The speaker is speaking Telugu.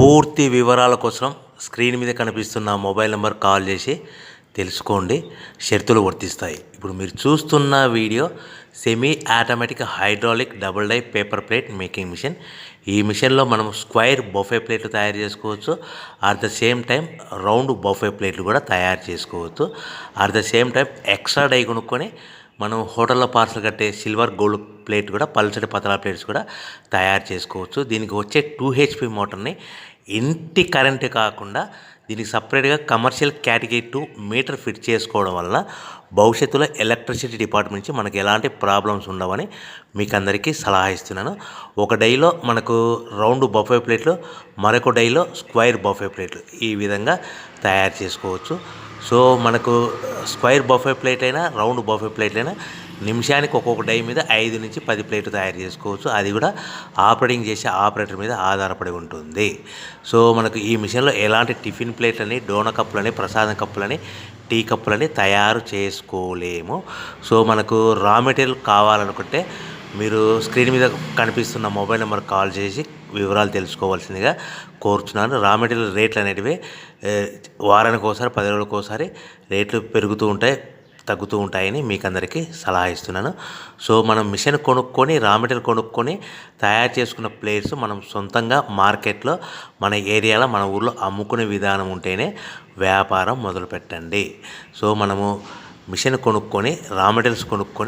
పూర్తి వివరాల కోసం స్క్రీన్ మీద కనిపిస్తున్న మొబైల్ నెంబర్ కాల్ చేసి తెలుసుకోండి. షరతులు వర్తిస్తాయి. ఇప్పుడు మీరు చూస్తున్న video semi automatic hydraulic double die paper plate making machine. ఈ మిషన్లో మనం స్క్వైర్ బఫే ప్లేట్లు తయారు చేసుకోవచ్చు. At the same time round buffet ప్లేట్లు కూడా తయారు చేసుకోవచ్చు. At the same time extra die కొనుక్కొని మనం హోటల్లో పార్సల్ కట్టే సిల్వర్ గోల్డ్ ప్లేట్ కూడా పల్చటి పతలా ప్లేట్స్ కూడా తయారు చేసుకోవచ్చు. దీనికి వచ్చే 2 HP మోటార్ని ఇంటి కరెంటు కాకుండా దీనికి సపరేట్గా కమర్షియల్ కేటగిరీ 2 మీటర్ ఫిట్ చేసుకోవడం వల్ల భవిష్యత్తులో ఎలక్ట్రిసిటీ డిపార్ట్మెంట్ నుంచి మనకి ఎలాంటి ప్రాబ్లమ్స్ ఉండవని మీకు అందరికీ సలహా ఇస్తున్నాను. ఒక డైలో మనకు రౌండ్ బఫే ప్లేట్లు, మరొక డైలో స్క్వైర్ బఫే ప్లేట్లు ఈ విధంగా తయారు చేసుకోవచ్చు. సో మనకు స్క్వైర్ బఫే ప్లేట్ అయినా రౌండ్ బఫే ప్లేట్ అయినా నిమిషానికి ఒక్కొక్క డై మీద 5 నుంచి 10 ప్లేట్లు తయారు చేసుకోవచ్చు. అది కూడా ఆపరేటింగ్ చేసే ఆపరేటర్ మీద ఆధారపడి ఉంటుంది. సో మనకు ఈ మిషన్లో ఎలాంటి టిఫిన్ ప్లేట్లని, డోనా కప్పులని, ప్రసాదం కప్పులని, టీ కప్పులని తయారు చేసుకోలేము. సో మనకు రా మెటీరియల్ కావాలనుకుంటే మీరు స్క్రీన్ మీద కనిపిస్తున్న మొబైల్ నెంబర్ కాల్ చేసి వివరాలు తెలుసుకోవాల్సిందిగా కోరుచున్నాను. రా మెటీరియల్ రేట్లు అనేటివి వారానికి ఒకసారి, 10 రోజులకు ఒకసారి రేట్లు పెరుగుతూ ఉంటాయి, తగ్గుతూ ఉంటాయని మీకు అందరికీ సలహా ఇస్తున్నాను. సో మనం మిషన్ కొనుక్కొని, రా మెటీరియల్ కొనుక్కొని తయారు చేసుకున్న ప్లేట్స్ మనం సొంతంగా మార్కెట్లో మన ఏరియాలో, మన ఊర్లో అమ్ముకునే విధానం ఉంటేనే వ్యాపారం మొదలు పెట్టండి. సో మనము మిషన్ కొనుక్కొని, రా మెటీరియల్స్ కొనుక్కొని